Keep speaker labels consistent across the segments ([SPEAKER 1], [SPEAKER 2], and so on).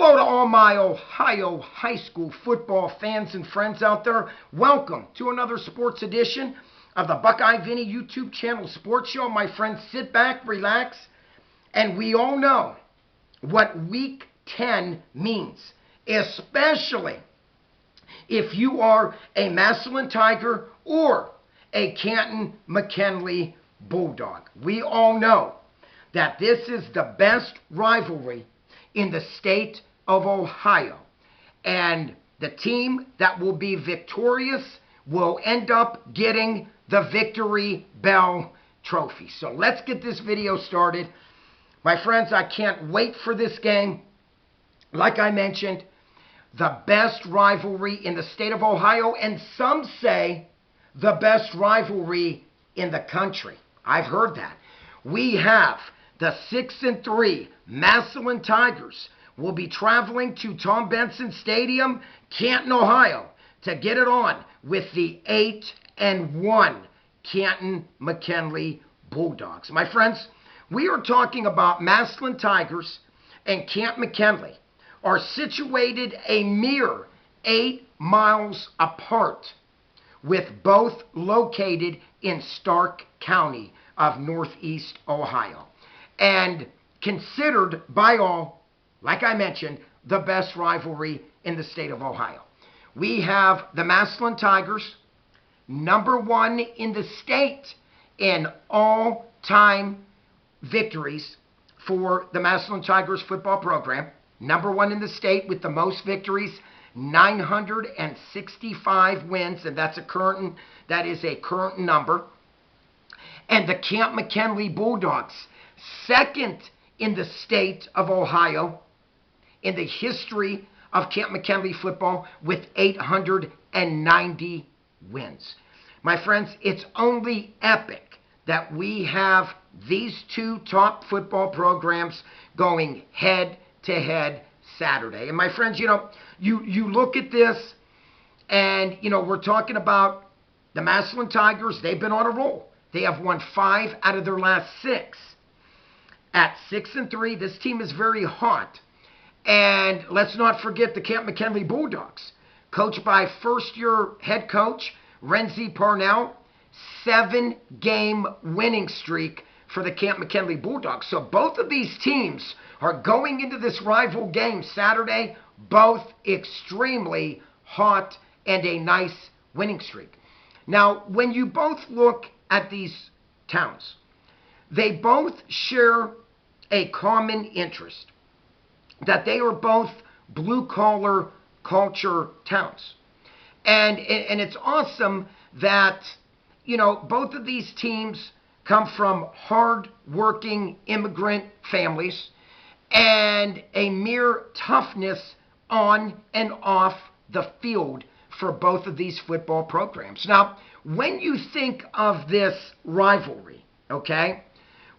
[SPEAKER 1] Hello to all my Ohio high school football fans and friends out there. Welcome to another sports edition of the Buckeye Vinnie YouTube channel sports show. My friends, sit back, relax, and we all know what Week 10 means, especially if you are a Massillon Tiger or a Canton Mckinley Bulldog. We all know that this is the best rivalry in the state of Ohio. And the team that will be victorious will end up getting the Victory Bell Trophy. So let's get this video started. My friends, I can't wait for this game. Like I mentioned, the best rivalry in the state of Ohio, and some say the best rivalry in the country. I've heard that. We have the 6-3 Massillon Tigers will be traveling to Tom Benson Stadium, Canton, Ohio, to get it on with the 8-1 Canton Mckinley Bulldogs. My friends, we are talking about Massillon Tigers and Canton Mckinley are situated a mere 8 miles apart, with both located in Stark County of Northeast Ohio, and considered by all, like I mentioned, the best rivalry in the state of Ohio. We have the Massillon Tigers, #1 in the state in all-time victories for the Massillon Tigers football program. #1 in the state with the most victories, 965 wins, and that is a current number. And the Canton Mckinley Bulldogs, second in the state of Ohio in the history of Canton McKinley football with 890 wins. My friends, it's only epic that we have these two top football programs going head to head Saturday. And my friends, you look at this and, we're talking about the Massillon Tigers. They've been on a roll. They have won 5 out of their last 6. At 6-3, this team is very hot. And let's not forget the Canton McKinley Bulldogs, coached by first-year head coach Renzi Parnell. 7-game winning streak for the Canton McKinley Bulldogs. So both of these teams are going into this rival game Saturday, both extremely hot and a nice winning streak. Now, when you both look at these towns, they both share a common interest, that they are both blue-collar culture towns. And it's awesome that, both of these teams come from hard-working immigrant families and a mere toughness on and off the field for both of these football programs. Now, when you think of this rivalry, okay,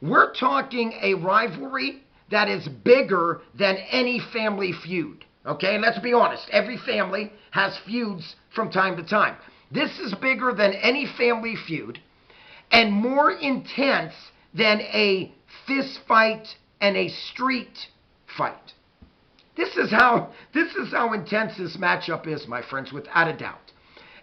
[SPEAKER 1] we're talking a rivalry that is bigger than any family feud, okay? And let's be honest, every family has feuds from time to time. This is bigger than any family feud and more intense than a fist fight and a street fight. This is how intense this matchup is, my friends, without a doubt.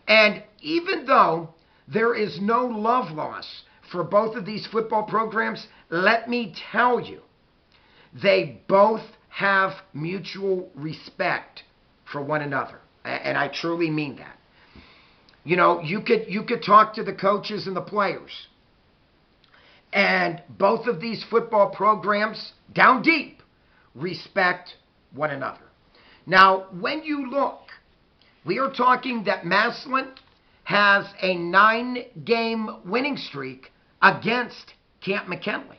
[SPEAKER 1] And even though there is no love loss for both of these football programs, let me tell you, they both have mutual respect for one another. And I truly mean that. You could talk to the coaches and the players, and both of these football programs, down deep, respect one another. Now, when you look, we are talking that Massillon has a 9-game winning streak against Canton McKinley.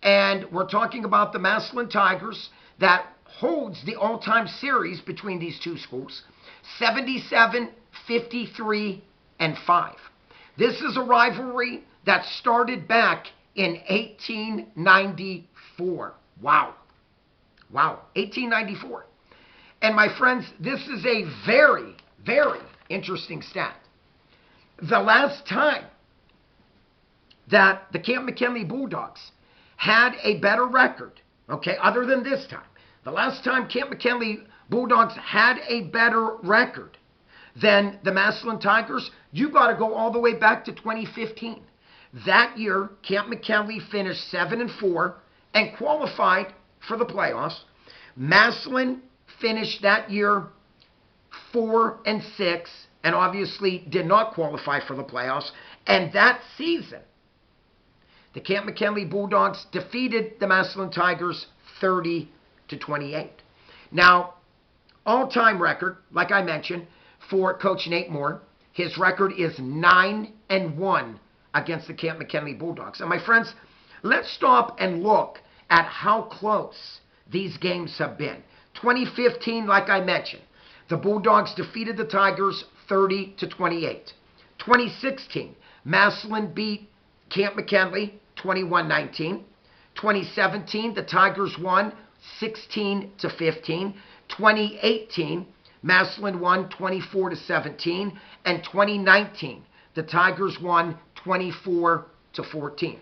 [SPEAKER 1] And we're talking about the Massillon Tigers that holds the all-time series between these two schools, 77, 53, and 5. This is a rivalry that started back in 1894. Wow. 1894. And my friends, this is a very, very interesting stat. The last time that the Canton McKinley Bulldogs had a better record, okay, other than this time, The last time Canton McKinley Bulldogs had a better record than the Massillon Tigers, you got to go all the way back to 2015. That year, Canton McKinley finished 7-4 and qualified for the playoffs. Massillon finished that year 4-6 and obviously did not qualify for the playoffs. And that season, the Canton McKinley Bulldogs defeated the Massillon Tigers 30-28. Now, all-time record, like I mentioned, for Coach Nate Moore, his record is 9-1 against the Canton McKinley Bulldogs. And my friends, let's stop and look at how close these games have been. 2015, like I mentioned, the Bulldogs defeated the Tigers 30-28. 2016, Massillon beat Canton McKinley 21-19. 2017, the Tigers won 16-15. 2018, Massillon won 24-17. And 2019, the Tigers won 24-14.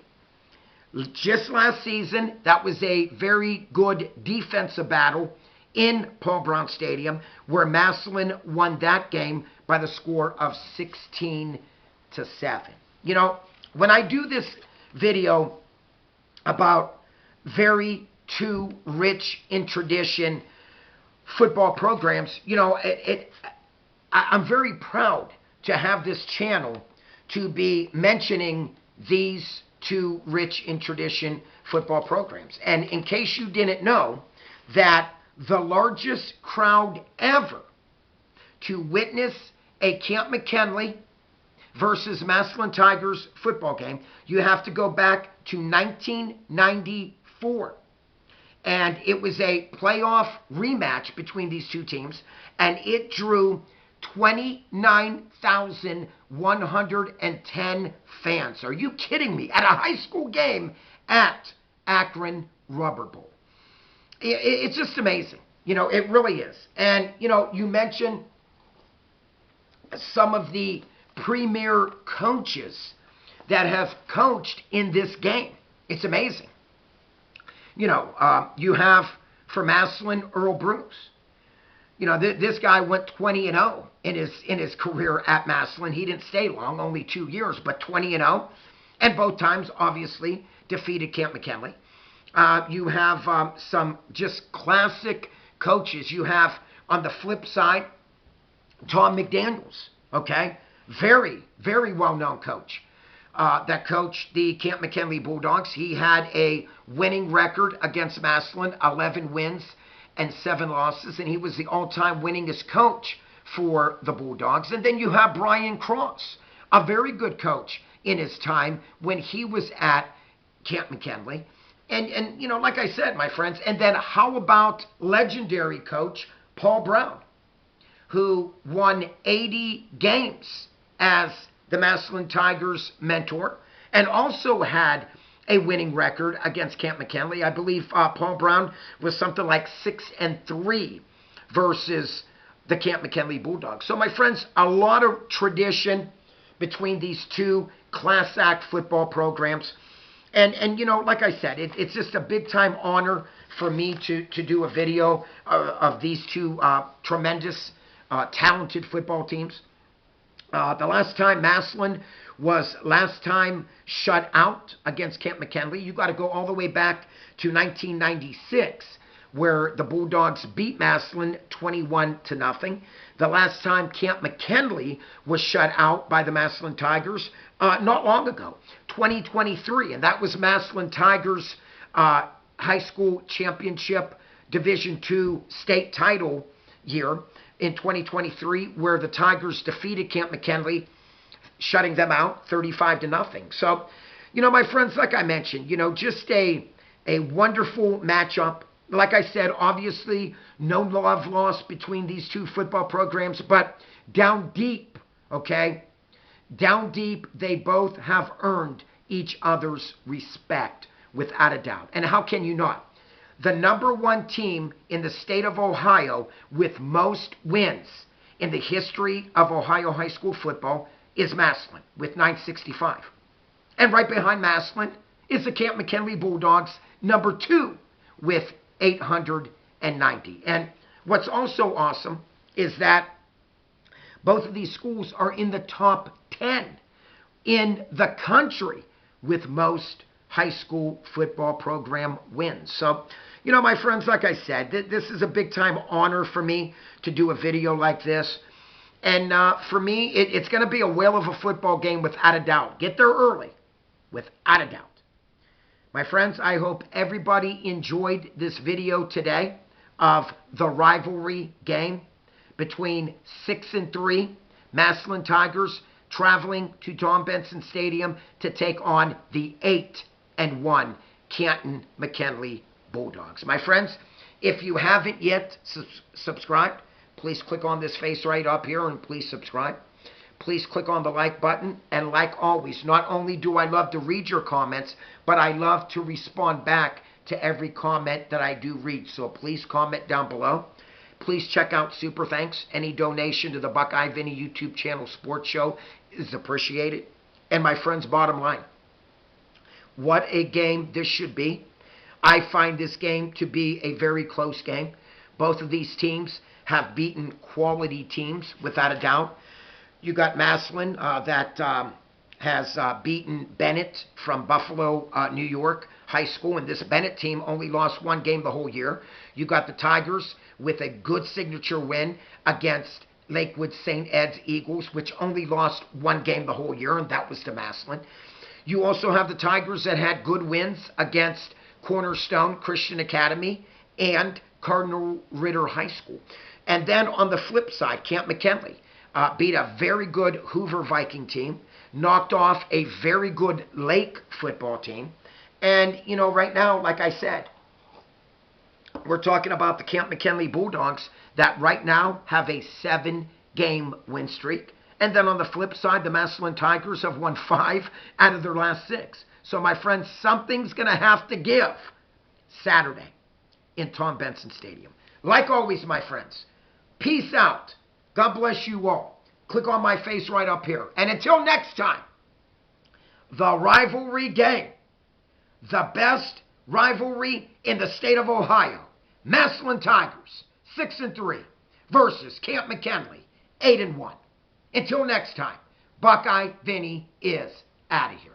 [SPEAKER 1] Just last season, that was a very good defensive battle in Paul Brown Stadium, where Massillon won that game by the score of 16-7. You know, when I do this video about very too rich in tradition football programs, you know, I'm very proud to have this channel to be mentioning these two rich in tradition football programs. And in case you didn't know, that the largest crowd ever to witness a Canton McKinley versus Massillon Tigers football game, you have to go back to 1994. And it was a playoff rematch between these two teams, and it drew 29,110 fans. Are you kidding me? At a high school game at Akron Rubber Bowl. It's just amazing. You know, it really is. And, you know, you mentioned some of the premier coaches that have coached in this game. It's amazing. You know, you have for Massillon, Earl Bruce. You know, this guy went 20-0 in his career at Massillon. He didn't stay long, only 2 years, but 20-0. And both times, obviously, defeated Canton McKinley. You have some just classic coaches. You have, on the flip side, Tom McDaniels, okay? Very, very well-known coach. That coached the Canton McKinley Bulldogs. He had a winning record against Massillon, 11 wins and 7 losses, and he was the all-time winningest coach for the Bulldogs. And then you have Brian Cross, a very good coach in his time when he was at Canton McKinley. And you know, like I said, my friends, and then how about legendary coach Paul Brown, who won 80 games as the Massillon Tigers mentor, and also had a winning record against Canton McKinley. I believe Paul Brown was something like 6-3 versus the Canton McKinley Bulldogs. So, my friends, a lot of tradition between these two class act football programs. And you know, like I said, it's just a big-time honor for me to do a video of these two tremendous, talented football teams. The last time Massillon was shut out against Canton McKinley, you got to go all the way back to 1996, where the Bulldogs beat Massillon 21-0. The last time Canton McKinley was shut out by the Massillon Tigers, not long ago, 2023, and that was Massillon Tigers high school championship Division II state title year in 2023, where the Tigers defeated Canton McKinley, shutting them out 35-0. So, you know, my friends, like I mentioned, you know, just a wonderful matchup. Like I said, obviously, no love lost between these two football programs, but down deep, okay, down deep, they both have earned each other's respect, without a doubt. And how can you not? The #1 team in the state of Ohio with most wins in the history of Ohio high school football is Massillon with 965. And right behind Massillon is the Canton McKinley Bulldogs, #2 with 800 90. And what's also awesome is that both of these schools are in the top 10 in the country with most high school football program wins. So, you know, my friends, like I said, this is a big time honor for me to do a video like this. And for me, it's going to be a whale of a football game without a doubt. Get there early, without a doubt. My friends, I hope everybody enjoyed this video today of the rivalry game between 6-3 Massillon Tigers traveling to Tom Benson Stadium to take on the 8-1 Canton McKinley Bulldogs. My friends, if you haven't yet subscribed, please click on this face right up here and please subscribe. Please click on the like button. And like always, not only do I love to read your comments, but I love to respond back to every comment that I do read. So please comment down below. Please check out Super Thanks. Any donation to the Buckeye Vinny YouTube channel sports show is appreciated. And my friends, bottom line, what a game this should be. I find this game to be a very close game. Both of these teams have beaten quality teams without a doubt. You got Massillon that has beaten Bennett from Buffalo, New York High School, and this Bennett team only lost one game the whole year. You got the Tigers with a good signature win against Lakewood St. Ed's Eagles, which only lost one game the whole year, and that was to Massillon. You also have the Tigers that had good wins against Cornerstone Christian Academy and Cardinal Ritter High School. And then on the flip side, Canton McKinley beat a very good Hoover Viking team, knocked off a very good Lake football team. And, you know, right now, like I said, we're talking about the Canton McKinley Bulldogs that right now have a 7-game win streak. And then on the flip side, the Massillon Tigers have won 5 out of their last 6. So, my friends, something's going to have to give Saturday in Tom Benson Stadium. Like always, my friends, peace out. God bless you all. Click on my face right up here. And until next time, the rivalry game, the best rivalry in the state of Ohio, Massillon Tigers, 6-3 versus Canton McKinley, 8-1. Until next time, Buckeye Vinny is out of here.